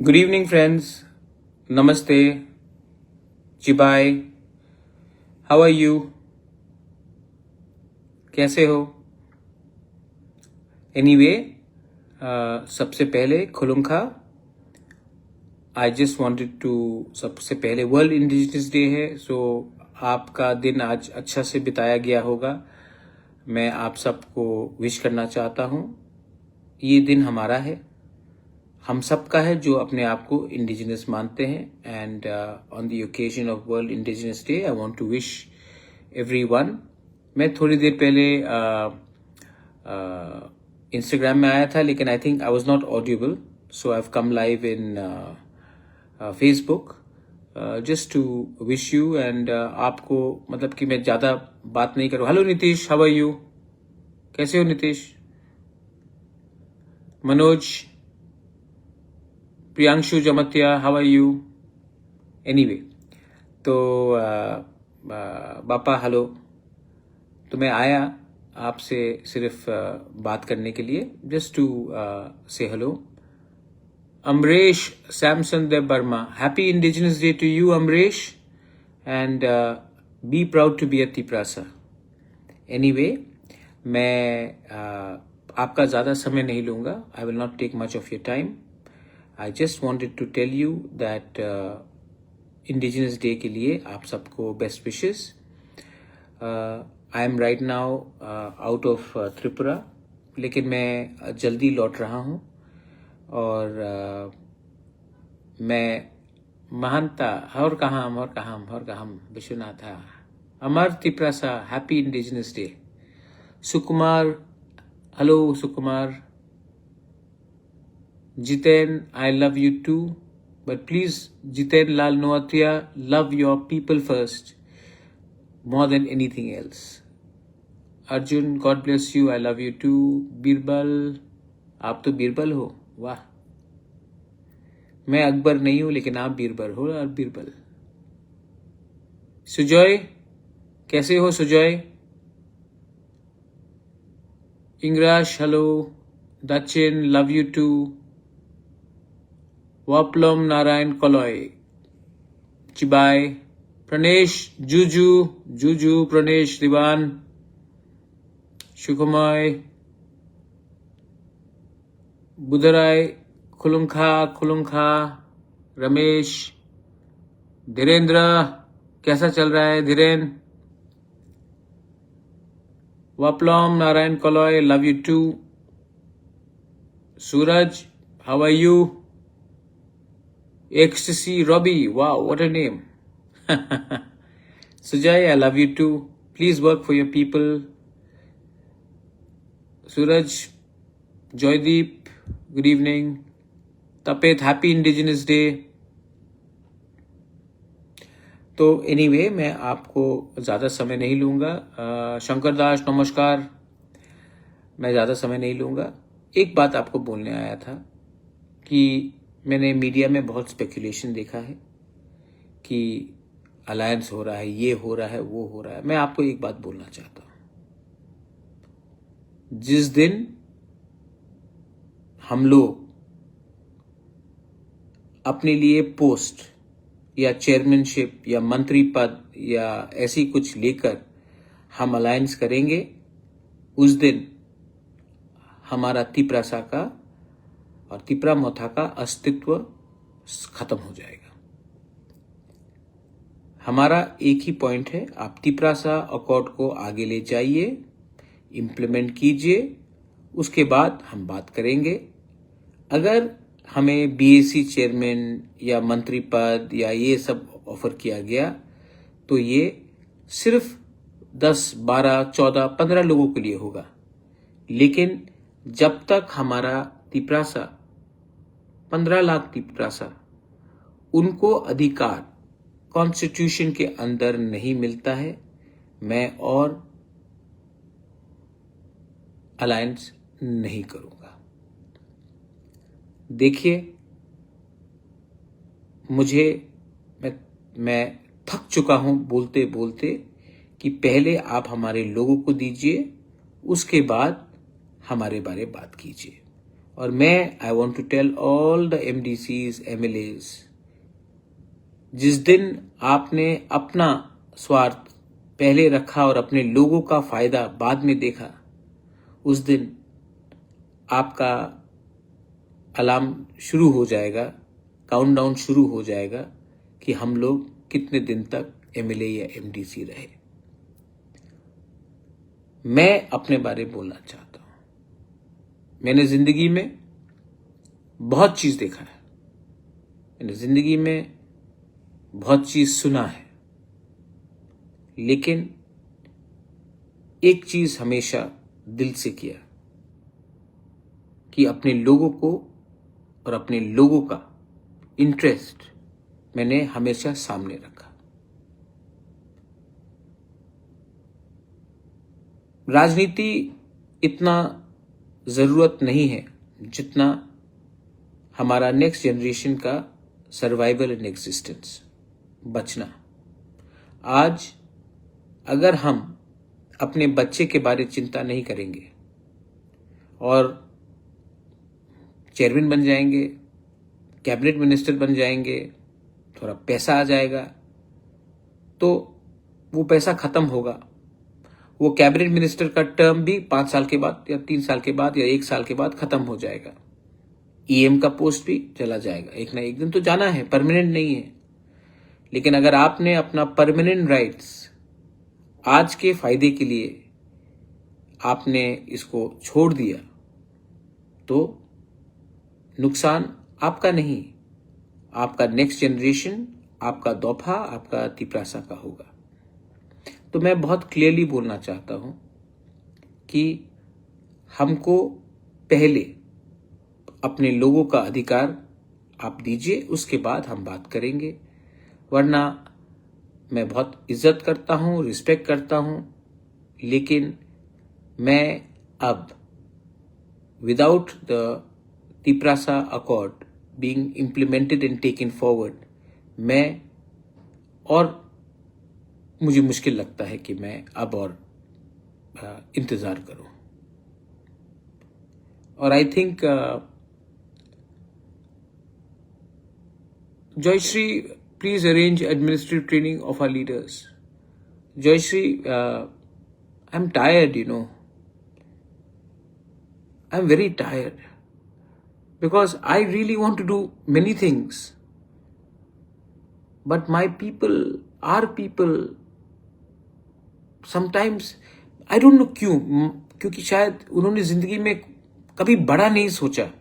Good evening, friends. Namaste. Chibai. How are you? कैसे हो? Anyway, सबसे पहले खुलुमखा. I just wanted to सबसे पहले वर्ल्ड इंडिजिनस डे है, so आपका दिन आज अच्छा से बिताया गया होगा. मैं आप सबको विश करना चाहता हूँ. ये दिन हमारा है, हम सब का है जो अपने आप को इंडिजिनस मानते हैं. And on the occasion of world indigenous day I want to wish everyone. मैं थोड़ी देर पहले इंस्टाग्राम में आया था, लेकिन I think I was not audible, so I have come live in Facebook just to wish you. And आपको मतलब कि मैं ज़्यादा बात नहीं करूँ. Hello Nitish, how are you? कैसे हो Nitish? Manoj, Priyanshu Jamatia, how are you? Anyway, तो बापा हेलो. तो मैं आया आपसे सिर्फ बात करने के लिए, just to say hello. Amresh Samson Dev Varma, happy indigenous day to you Amresh, and be proud to be a Tiprasa. Anyway, मैं आपका ज़्यादा समय नहीं लूँगा. I will not take much of your time. I just wanted to tell you that Indigenous Day के लिए आप सबको best wishes. I am right now out of Tripura, लेकिन मैं जल्दी लौट रहा हूँ. और मैं महंता हर कहाँ Vishwanath Amar Tiprasa. Happy indigenous day. Sukumar, hello Sukumar. Jiten, I love you too, but please, Jiten Lal Noatia, love your people first, more than anything else. Arjun, God bless you, I love you too. Birbal, आप तो बीरबल हो, वाह. मैं अकबर नहीं हूँ, लेकिन आप बीरबल हो. और बीरबल. सुजॉय, कैसे हो Sujoy? Ingrash, hello. Dachin, love you too. Waplam Narayan Kaloy, चिबाय. प्रणेश, जूजू प्रणेश दीवान. सुखमय, बुधराय, खुलुमखा. रमेश, धीरेन्द्र, कैसा चल रहा है Dhirendra? Waplam Narayan Kaloy, love you too. Suraj, how are you? Ecstasy Robbie, wow, what a name. Sujay, I love you too. Please work for your people. Suraj, Joydeep, good evening. Tapet, happy Indigenous Day. तो anyway, मैं आपको ज़्यादा समय नहीं लूँगा. शंकर दास, नमस्कार. मैं ज़्यादा समय नहीं लूँगा. एक बात आपको बोलने आया था कि मैंने मीडिया में बहुत स्पेकुलेशन देखा है कि अलायंस हो रहा है, ये हो रहा है, वो हो रहा है. मैं आपको एक बात बोलना चाहता हूं. जिस दिन हम लोग अपने लिए पोस्ट या चेयरमैनशिप या मंत्री पद या ऐसी कुछ लेकर हम अलायंस करेंगे, उस दिन हमारा तिपरासा का और तिपरा मोथा का अस्तित्व खत्म हो जाएगा. हमारा एक ही पॉइंट है, आप तिपरासा अकॉर्ड को आगे ले जाइए, इम्प्लीमेंट कीजिए, उसके बाद हम बात करेंगे. अगर हमें बीएसी चेयरमैन या मंत्री पद या ये सब ऑफर किया गया, तो ये सिर्फ 10, 12, 14, 15 लोगों के लिए होगा. लेकिन जब तक हमारा तिपरासा 15 लाख तिपरासा उनको अधिकार कॉन्स्टिट्यूशन के अंदर नहीं मिलता है, मैं और अलायंस नहीं करूंगा. देखिए, मैं थक चुका हूं बोलते बोलते कि पहले आप हमारे लोगों को दीजिए, उसके बाद हमारे बारे बात कीजिए. और मैं I want to tell all the MDCs, MLAs, जिस दिन आपने अपना स्वार्थ पहले रखा और अपने लोगों का फायदा बाद में देखा, उस दिन आपका अलार्म शुरू हो जाएगा, काउंटडाउन शुरू हो जाएगा कि हम लोग कितने दिन तक MLA या MDC रहे। मैं अपने बारे में बोलना चाहता हूं। मैंने जिंदगी में बहुत चीज देखा है, मैंने जिंदगी में बहुत चीज सुना है, लेकिन एक चीज हमेशा दिल से किया कि अपने लोगों को और अपने लोगों का इंटरेस्ट मैंने हमेशा सामने रखा। राजनीति इतना जरूरत नहीं है जितना हमारा नेक्स्ट जनरेशन का सर्वाइवल एंड एग्जिस्टेंस, बचना। आज अगर हम अपने बच्चे के बारे में चिंता नहीं करेंगे और चेयरमैन बन जाएंगे, कैबिनेट मिनिस्टर बन जाएंगे, थोड़ा पैसा आ जाएगा, तो वो पैसा खत्म होगा। वो कैबिनेट मिनिस्टर का टर्म भी 5 साल के बाद या 3 साल के बाद या 1 साल के बाद खत्म हो जाएगा। EM का पोस्ट भी चला जाएगा, एक ना एक दिन तो जाना है, परमानेंट नहीं है। लेकिन अगर आपने अपना परमानेंट राइट्स आज के फायदे के लिए आपने इसको छोड़ दिया, तो नुकसान आपका नहीं, आपका नेक्स्ट जनरेशन, आपका दोपहा, आपका तिपरासा का होगा। तो मैं बहुत क्लियरली बोलना चाहता हूं कि हमको पहले अपने लोगों का अधिकार आप दीजिए, उसके बाद हम बात करेंगे। वरना मैं बहुत इज्जत करता हूं, रिस्पेक्ट करता हूं, लेकिन मैं अब without the Tiprasa accord being implemented and taken forward, मैं और मुझे मुश्किल लगता है कि मैं अब और इंतजार करूं। और I think Joyshri, please arrange administrative training of our leaders. Joyshri, I'm tired, I'm very tired because I really want to do many things. But my people, our people, sometimes, I don't know क्यों, क्योंकि शायद उन्होंने जिंदगी में कभी बड़ा नहीं सोचा।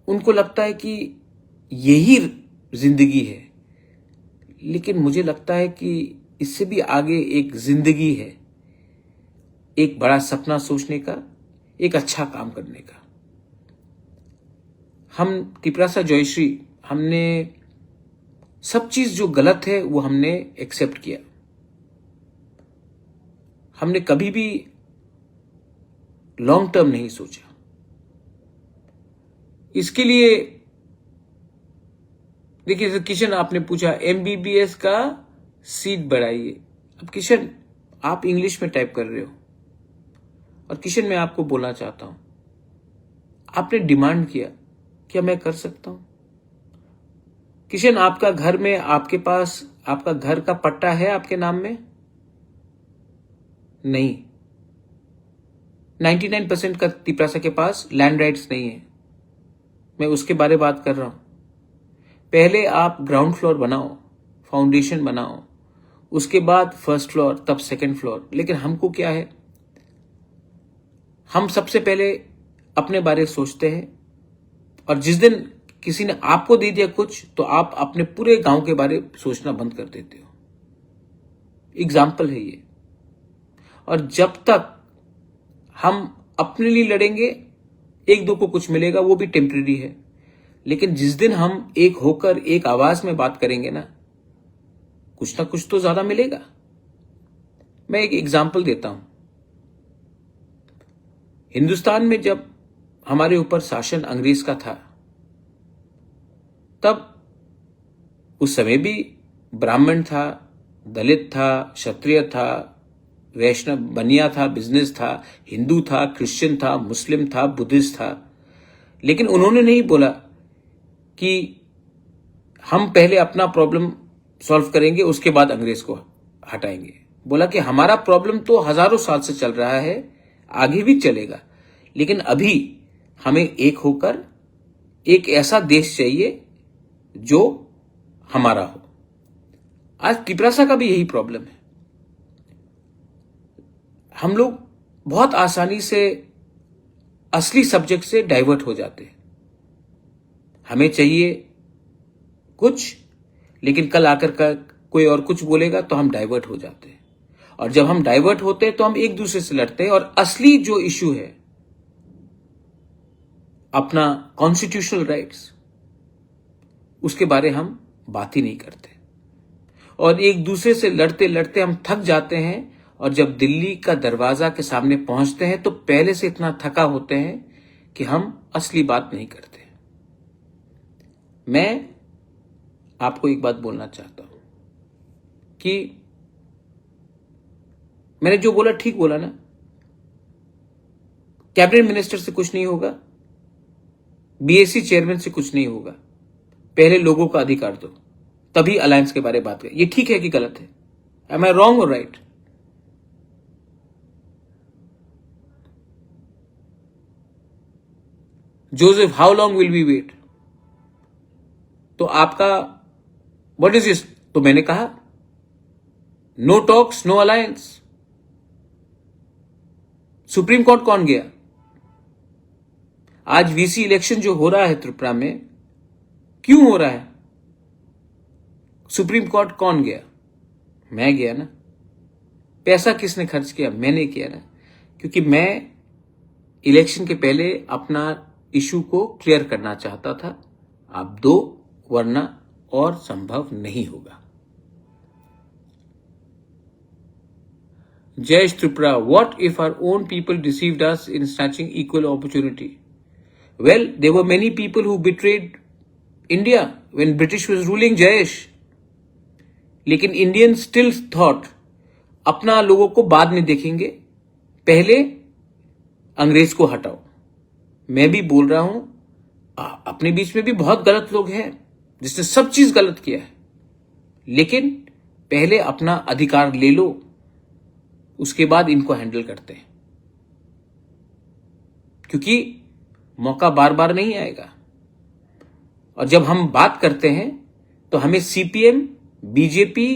उनको लगता है कि यही जिंदगी है, लेकिन मुझे लगता है कि इससे भी आगे एक जिंदगी है, एक बड़ा सपना सोचने का, एक अच्छा काम करने का। हम तिपरासा जयश्री, हमने सब चीज जो गलत है वो हमने एक्सेप्ट किया। हमने कभी भी लॉन्ग टर्म नहीं सोचा। इसके लिए देखिए किशन, आपने पूछा MBBS का सीट बढ़ाइए। अब किशन, आप इंग्लिश में टाइप कर रहे हो, और किशन मैं आपको बोलना चाहता हूं, आपने डिमांड किया, क्या मैं कर सकता हूं? किशन, आपका घर में, आपके पास आपका घर का पट्टा है आपके नाम में? नहीं। 99% का तिपरासा के पास लैंड राइट्स नहीं है। मैं उसके बारे में बात कर रहा हूं। पहले आप ग्राउंड फ्लोर बनाओ, फाउंडेशन बनाओ, उसके बाद फर्स्ट फ्लोर, तब सेकंड फ्लोर। लेकिन हमको क्या है, हम सबसे पहले अपने बारे सोचते हैं, और जिस दिन किसी ने आपको दे दिया कुछ, तो आप अपने पूरे गांव के बारे सोचना बंद कर देते हो। एग्जाम्पल है ये। और जब तक हम अपने लिए लड़ेंगे, एक दो को कुछ मिलेगा, वो भी टेम्परेरी है। लेकिन जिस दिन हम एक होकर एक आवाज में बात करेंगे ना कुछ तो ज्यादा मिलेगा। मैं एक एग्जाम्पल देता हूं। हिंदुस्तान में जब हमारे ऊपर शासन अंग्रेज का था, तब उस समय भी ब्राह्मण था, दलित था, क्षत्रिय था, वैष्णव बनिया था, बिजनेस था, हिंदू था, क्रिश्चियन था, मुस्लिम था, बुद्धिस्ट था। लेकिन उन्होंने नहीं बोला कि हम पहले अपना प्रॉब्लम सॉल्व करेंगे, उसके बाद अंग्रेज को हटाएंगे। बोला कि हमारा प्रॉब्लम तो हजारों साल से चल रहा है, आगे भी चलेगा, लेकिन अभी हमें एक होकर एक ऐसा देश चाहिए जो हमारा हो। आज तिपरासा का भी यही प्रॉब्लम है। हम लोग बहुत आसानी से असली सब्जेक्ट से डाइवर्ट हो जाते हैं। हमें चाहिए कुछ, लेकिन कल आकर का कोई और कुछ बोलेगा तो हम डाइवर्ट हो जाते हैं, और जब हम डाइवर्ट होते हैं तो हम एक दूसरे से लड़ते हैं, और असली जो इश्यू है अपना कॉन्स्टिट्यूशनल राइट्स, उसके बारे हम बात ही नहीं करते, और एक दूसरे से लड़ते लड़ते हम थक जाते हैं, और जब दिल्ली का दरवाजा के सामने पहुंचते हैं तो पहले से इतना थका होते हैं कि हम असली बात नहीं करते। मैं आपको एक बात बोलना चाहता हूं कि मैंने जो बोला ठीक बोला ना। कैबिनेट मिनिस्टर से कुछ नहीं होगा, बीएससी चेयरमैन से कुछ नहीं होगा, पहले लोगों का अधिकार दो, तभी अलायंस के बारे में बात करें। ये ठीक है कि गलत है? एम आई रॉन्ग और right? Joseph, how long will we wait? तो आपका व्हाट इज दिस? तो मैंने कहा no talks, no alliance. Supreme court कौन गया? आज वीसी इलेक्शन जो हो रहा है त्रिपुरा में, क्यों हो रहा है? सुप्रीम कोर्ट कौन गया? मैं गया ना। पैसा किसने खर्च किया? मैंने किया ना, क्योंकि मैं इलेक्शन के पहले अपना इशू को क्लियर करना चाहता था। आप दो, वरना और संभव नहीं होगा। Jai Tripura, what if our own people deceived us in snatching equal opportunity? Well, there were many people who betrayed India when British was ruling, Jayesh. लेकिन इंडियन स्टिल थॉट अपना लोगों को बाद में देखेंगे, पहले अंग्रेज को हटाओ। मैं भी बोल रहा हूं, अपने बीच में भी बहुत गलत लोग हैं जिसने सब चीज गलत किया है, लेकिन पहले अपना अधिकार ले लो, उसके बाद इनको हैंडल करते हैं, क्योंकि मौका बार बार नहीं आएगा। और जब हम बात करते हैं तो हमें सीपीएम, बीजेपी,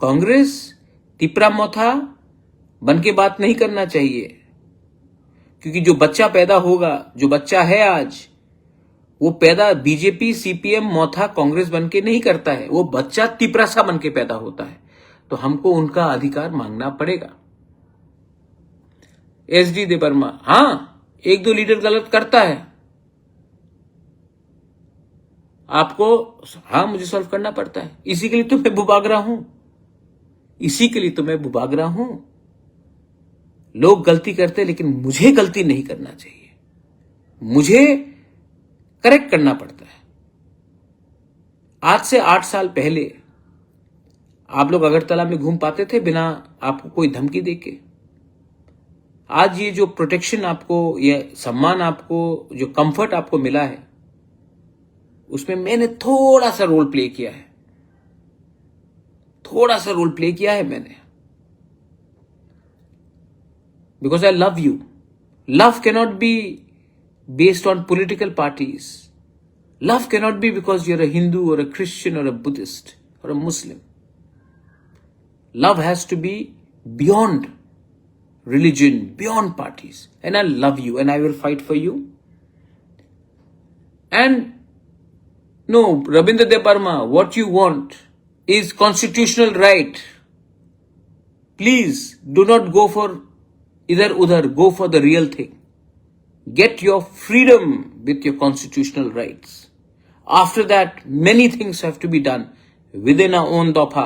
कांग्रेस, तिपरा मोथा बन के बात नहीं करना चाहिए, क्योंकि जो बच्चा पैदा होगा, जो बच्चा है आज, वो पैदा बीजेपी, सीपीएम, मोथा, कांग्रेस बन के नहीं करता है, वो बच्चा तिपरासा बन के पैदा होता है। तो हमको उनका अधिकार मांगना पड़ेगा। एसडी देबर्मा, हां, एक दो लीडर गलत करता है, आपको हां मुझे सॉल्व करना पड़ता है। इसी के लिए तो मैं बुबागरा हूं, इसी के लिए तो मैं बुबागरा हूं। लोग गलती करते, लेकिन मुझे गलती नहीं करना चाहिए, मुझे करेक्ट करना पड़ता है। आज से 8 साल पहले आप लोग अगरतला में घूम पाते थे बिना आपको कोई धमकी देके? आज ये जो प्रोटेक्शन आपको, ये सम्मान आपको, जो कंफर्ट आपको मिला है, उसमें मैंने थोड़ा सा रोल प्ले किया है, थोड़ा सा रोल प्ले किया है मैंने, because I love you. Love cannot be based on political parties. Love cannot be because you're a Hindu or a Christian or a Buddhist or a Muslim. Love has to be beyond religion, beyond parties. And I love you and I will fight for you. And no, Rabindra Debarma, what you want is constitutional right. Please do not go for idhar udhar, go for the real thing. Get your freedom with your constitutional rights. After that, many things have to be done within our own Dopa.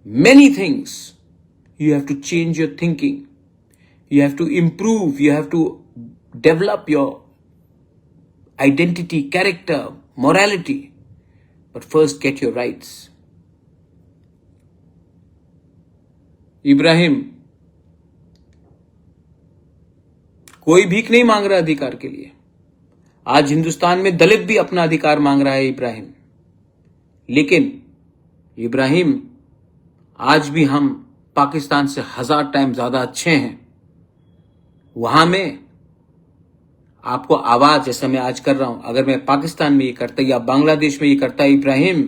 Many things. You have to change your thinking. You have to improve. You have to develop your identity, character, morality. But first, get your rights. Ibrahim, कोई भीख नहीं मांग रहा अधिकार के लिए। आज हिंदुस्तान में दलित भी अपना अधिकार मांग रहा है इब्राहिम, लेकिन इब्राहिम आज भी हम पाकिस्तान से 1000 टाइम ज्यादा अच्छे हैं। वहां में आपको आवाज जैसा मैं आज कर रहा हूं, अगर मैं पाकिस्तान में ये करता या बांग्लादेश में ये करता इब्राहिम,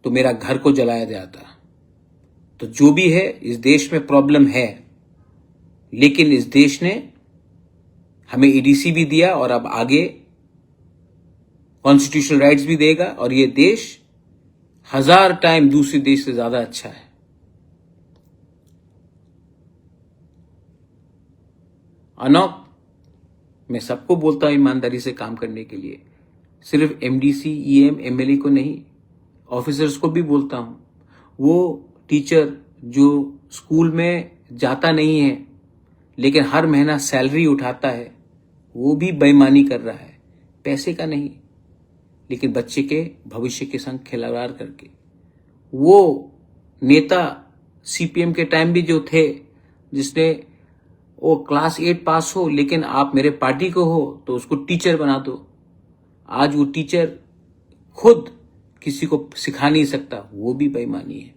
तो मेरा घर को जलाया जाता। तो जो भी है, इस देश में प्रॉब्लम है, लेकिन इस देश ने हमें ईडीसी भी दिया और अब आगे कॉन्स्टिट्यूशनल राइट्स भी देगा, और ये देश 1000 टाइम दूसरे देश से ज्यादा अच्छा है। अनोक, मैं सबको बोलता हूं ईमानदारी से काम करने के लिए, सिर्फ एमडीसी, ईएम, एमएलए को नहीं, ऑफिसर्स को भी बोलता हूं। वो टीचर जो स्कूल में जाता नहीं है लेकिन हर महीना सैलरी उठाता है, वो भी बेईमानी कर रहा है, पैसे का नहीं, लेकिन बच्चे के भविष्य के संग खिलवाड़ करके। वो नेता सीपीएम के टाइम भी जो थे, जिसने वो क्लास 8 पास हो लेकिन आप मेरे पार्टी को हो तो उसको टीचर बना दो, आज वो टीचर खुद किसी को सिखा नहीं सकता, वो भी बेईमानी है।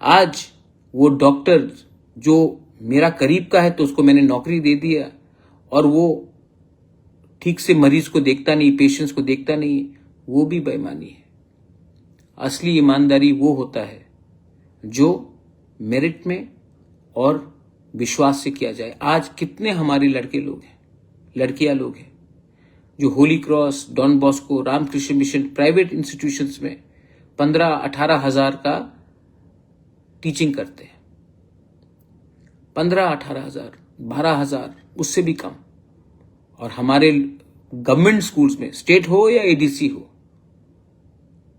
आज वो डॉक्टर जो मेरा करीब का है तो उसको मैंने नौकरी दे दिया, और वो ठीक से मरीज को देखता नहीं, पेशेंट्स को देखता नहीं, वो भी बेईमानी है। असली ईमानदारी वो होता है जो मेरिट में और विश्वास से किया जाए। आज कितने हमारे लड़के लोग हैं, लड़कियां लोग हैं, जो Holy Cross, Don Bosco, Ramakrishna Mission, private institutions में 15-18 हजार का टीचिंग करते हैं। 15-18 हजार, 12 हजार, उससे भी कम। और हमारे गवर्नमेंट स्कूल्स में, स्टेट हो या एडीसी हो,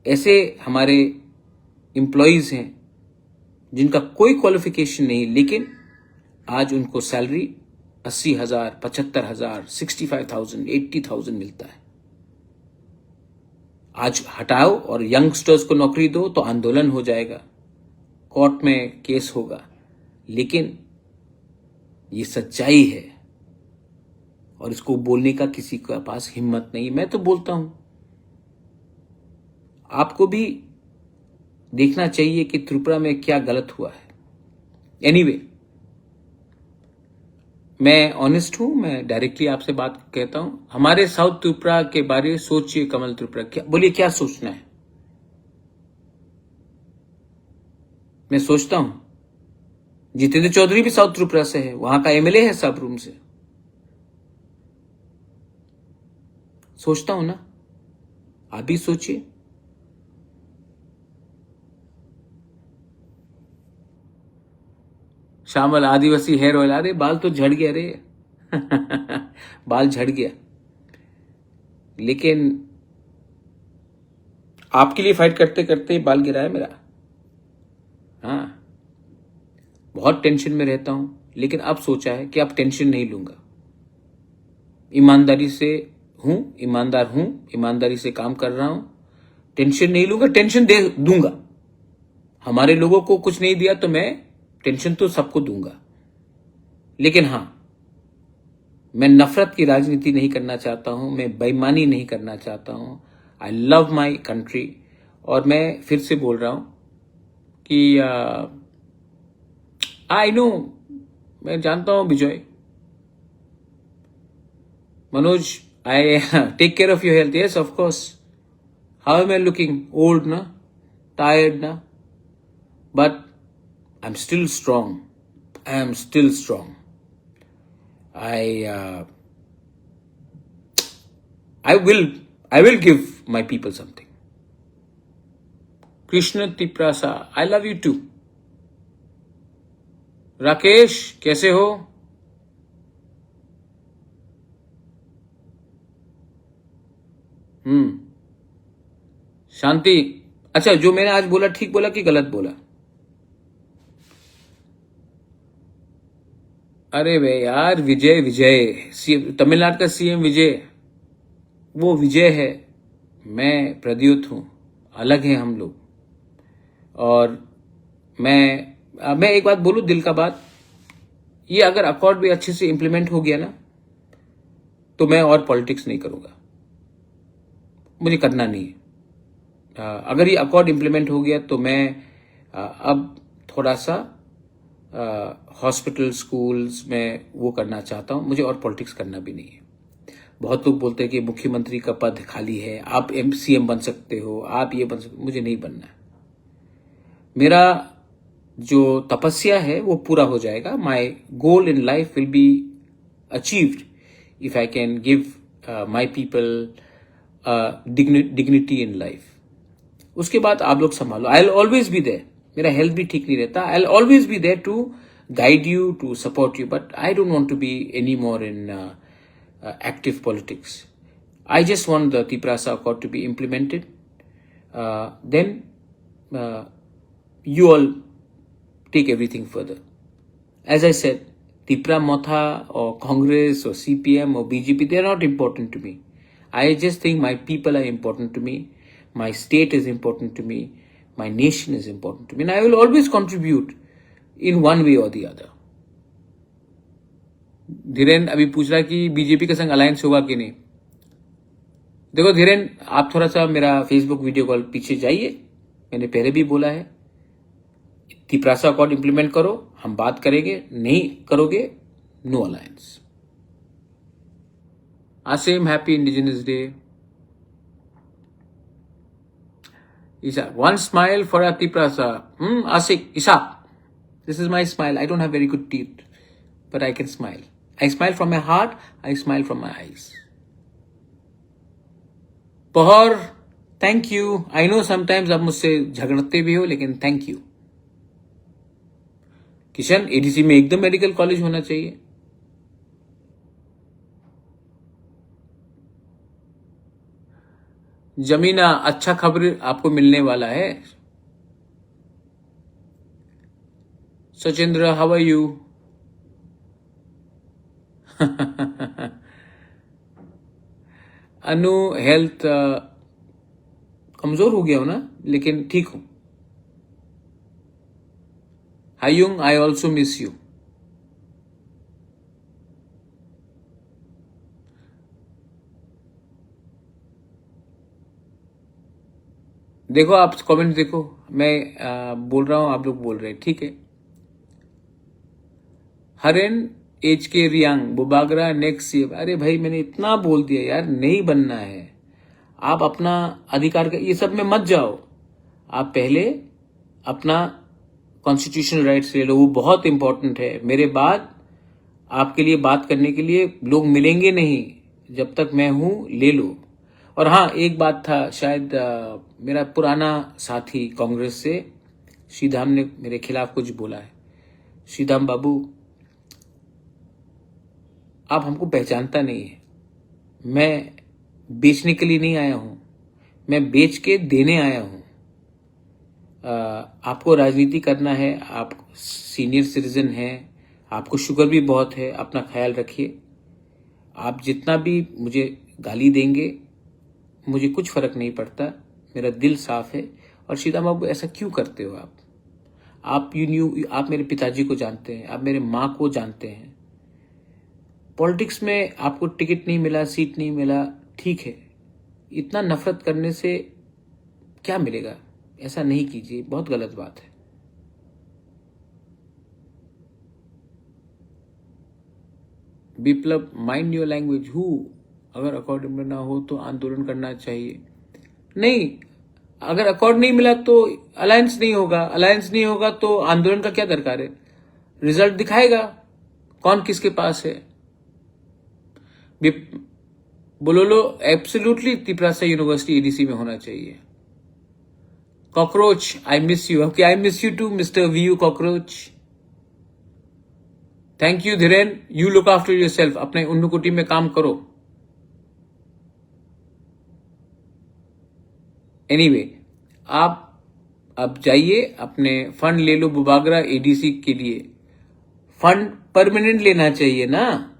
ऐसे हमारे एम्प्लॉयज हैं जिनका कोई क्वालिफिकेशन नहीं, लेकिन आज उनको सैलरी 80,000, 75,000, 65,000, 80,000 मिलता है। आज हटाओ और यंगस्टर्स को नौकरी दो तो आंदोलन हो जाएगा, कोर्ट में केस होगा, लेकिन ये सच्चाई है और इसको बोलने का किसी के पास हिम्मत नहीं। मैं तो बोलता हूं, आपको भी देखना चाहिए कि त्रिपुरा में क्या गलत हुआ है। एनीवे, मैं ऑनेस्ट हूं, मैं डायरेक्टली आपसे बात कहता हूं। हमारे साउथ त्रिपुरा के बारे में सोचिए, कमल त्रिपुरा, क्या बोलिए, क्या सोचना है। मैं सोचता हूं जितेंद्र चौधरी भी साउथ त्रिपुरा से है, वहां का एमएलए है सबरूम से। सोचता हूं ना, आप भी सोचिए। श्यामल आदिवासी हेयर ऑयल, अरे बाल तो झड़ गया रे बाल झड़ गया, लेकिन आपके लिए फाइट करते करते बाल गिरा है मेरा। हाँ, बहुत टेंशन में रहता हूं, लेकिन अब सोचा है कि अब टेंशन नहीं लूंगा। ईमानदारी से हूं, ईमानदार हूं, ईमानदारी से काम कर रहा हूं, टेंशन नहीं लूंगा। टेंशन दे दूंगा, हमारे लोगों को कुछ नहीं दिया तो मैं टेंशन तो सबको दूंगा, लेकिन हां, मैं नफरत की राजनीति नहीं करना चाहता हूं, मैं बेईमानी नहीं करना चाहता हूं। I love my country. और मैं फिर से बोल रहा हूं कि आई नो, मैं जानता हूं Vijay, Manoj, I take care of your health. Yes, of course. How am I looking? Old ना, टायर्ड ना, but I'm still strong. I am still strong. I will give my people something. Krishna Tiprasa, I love you too. Rakesh, कैसे हो? शांति, अच्छा, जो मैंने आज बोला ठीक बोला कि गलत बोला? अरे वे यार, विजय, तमिलनाडु का सीएम विजय, वो विजय है, मैं प्रद्युत हूं, अलग है हम लोग। और मैं एक बात बोलूं, दिल का बात, ये अगर अकॉर्ड भी अच्छे से इंप्लीमेंट हो गया ना, तो मैं और पॉलिटिक्स नहीं करूंगा, मुझे करना नहीं है। अगर ये अकॉर्ड इम्प्लीमेंट हो गया तो मैं अब थोड़ा सा हॉस्पिटल स्कूल्स में वो करना चाहता हूं, मुझे और पॉलिटिक्स करना भी नहीं है। बहुत लोग बोलते हैं कि मुख्यमंत्री का पद खाली है, आप सीएम बन सकते हो, आप ये बन सकते हो, मुझे नहीं बनना है। मेरा जो तपस्या है वो पूरा हो जाएगा। My goal in life will be achieved if I can give my people dignity in life. उसके बाद आप लोग संभालो, I will always be there. मेरा हेल्थ भी ठीक नहीं रहता, I will always be there to guide you, to support you, but I don't want to be any more in active politics. I just want the Tiprasa Accord to be implemented. Then you all take everything further. As I said, Tipra Motha or Congress or CPM or BJP, they are not important to me. I just think my people are important to me. My state is important to me. My nation is important to me. And I will always contribute in one way or the other. Dhiren अभी पूछ रहा कि BJP के संग alliance होगा कि नहीं। देखो धीरेन, आप थोड़ा सा मेरा फेसबुक वीडियो कॉल पीछे जाइए, मैंने पहले भी बोला है, तिपरासा अकॉर्ड इंप्लीमेंट करो, हम बात करेंगे, नहीं करोगे no alliance. Asim, happy indigenous day. Isha, one smile for a Tiprasa. Asik, Isha, this is my smile. I don't have very good teeth, but I can smile. I smile from my heart, I smile from my eyes. Pahar, thank you. I know sometimes आप मुझसे झगड़ते भी हो, लेकिन thank you. Kishan, ADC में एकदम medical college होना चाहिए। जमीना, अच्छा खबर आपको मिलने वाला है। Sachindra, how are you? Anu, health कमजोर हो गया हो ना, लेकिन ठीक हूं। Hayung, I also miss you. देखो आप कमेंट देखो, मैं बोल रहा हूं, आप लोग बोल रहे हैं, ठीक है। हरेन, एच के रियांग, बुबागरा नेक्स्ट ईयर। अरे भाई, मैंने इतना बोल दिया यार, नहीं बनना है। आप अपना अधिकार का ये सब में मत जाओ, आप पहले अपना कॉन्स्टिट्यूशनल राइट्स ले लो, वो बहुत इंपॉर्टेंट है। मेरे बाद आपके लिए बात करने के लिए लोग मिलेंगे नहीं, जब तक मैं हूं ले लो। और हाँ, एक बात था, शायद मेरा पुराना साथी कांग्रेस से श्रीधाम ने मेरे खिलाफ कुछ बोला है। श्रीधाम बाबू, आप हमको पहचानता नहीं है। मैं बेचने के लिए नहीं आया हूं, मैं बेच के देने आया हूं। आपको राजनीति करना है, आप सीनियर सिटीजन हैं, आपको शुगर भी बहुत है, अपना ख्याल रखिए। आप जितना भी मुझे गाली देंगे, मुझे कुछ फर्क नहीं पड़ता, मेरा दिल साफ है। और सीधा बाबू, ऐसा क्यों करते हो आप? आप मेरे पिताजी को जानते हैं, आप मेरे माँ को जानते हैं। पॉलिटिक्स में आपको टिकट नहीं मिला, सीट नहीं मिला, ठीक है, इतना नफरत करने से क्या मिलेगा? ऐसा नहीं कीजिए, बहुत गलत बात है। विप्लव, माइंड योर लैंग्वेज। हु, अगर अकॉर्ड ना हो तो आंदोलन करना चाहिए। नहीं, अगर अकॉर्ड नहीं मिला तो अलायंस नहीं होगा, अलायंस नहीं होगा तो आंदोलन का क्या दरकार है? रिजल्ट दिखाएगा कौन किसके पास है। बोलो, एब्सोल्युटली तिपरासा यूनिवर्सिटी एडीसी में होना चाहिए। Cockroach, I miss you. Okay, I miss you too mister VU cockroach. Thank you Dhiren, you look after yourself. अपने उन्नकुटी में काम करो। एनीवे, आप अब जाइए, अपने फंड ले लो बुबागरा एडीसी के लिए। फंड परमानेंट लेना चाहिए ना।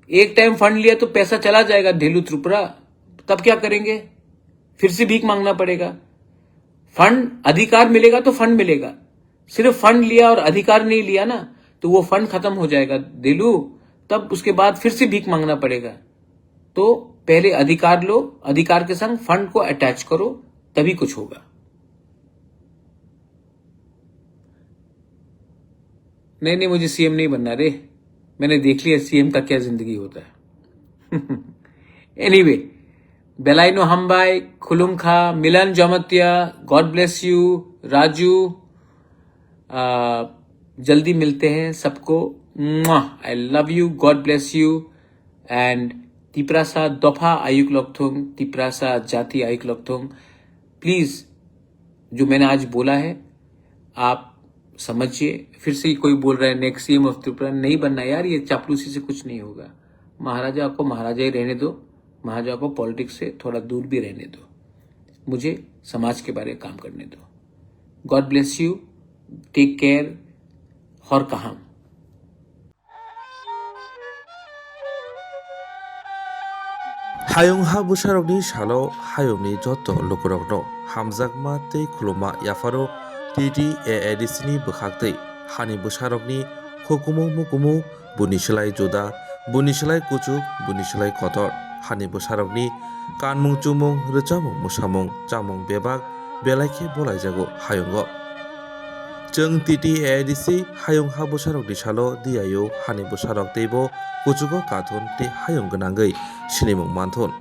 एक टाइम फंड लिया तो पैसा चला जाएगा धेलू त्रिपुरा, तब क्या करेंगे? फिर से भीख मांगना पड़ेगा। फंड, अधिकार मिलेगा तो फंड मिलेगा। सिर्फ फंड लिया और अधिकार नहीं लिया ना, तो वो फंड खत्म हो जाएगा धेलू, तब उसके बाद फिर से भीख मांगना पड़ेगा। तो पहले अधिकार लो, अधिकार के संग फंड को अटैच करो, तभी कुछ होगा। नहीं, मुझे सीएम नहीं बनना रे, मैंने देख लिया सीएम का क्या जिंदगी होता है। Anyway, Belaino Hambai, Khulumkha, Milan Jamatia, God bless you, Raju, जल्दी मिलते हैं सबको। I love you, God bless you. And Tiprasa दफा आयुक लॉकथोंग, तिप्रासा जाति आयुक लॉकथोंग। प्लीज जो मैंने आज बोला है आप समझिए। फिर से कोई बोल रहा है नेक्स्ट सीएम ऑफ त्रिपुरा, नहीं बनना यार, ये चापलूसी से कुछ नहीं होगा। महाराजा को महाराजा ही रहने दो, महाराजा को पॉलिटिक्स से थोड़ा दूर भी रहने दो, मुझे समाज के बारे में काम करने दो। God bless you, take care, हर कहाम। हायुं हा बुसारकनि सालो हायुंनि जत लोकरकनो हामजाकमा तै खुलुमा याफारो TTAADC नि बोखाक्तै हानि बुसारकनि हुकुमु मुकुमु बुनिसलाय जोदा बुनिसलाय कुचुक बुनिसलाय कतर हानि बुसारकनि कानमुं चुमुं रोचामुं मुसामुं चामुं बेबाक बेलायखे बलायजागो हायुंगो जों TTAADC हायुं हा बुसारकनि सालो दियायो हानि बुसारक तैबो कुचुको काथुन ते हायुं गोनांगै सिनिमुं मानथुन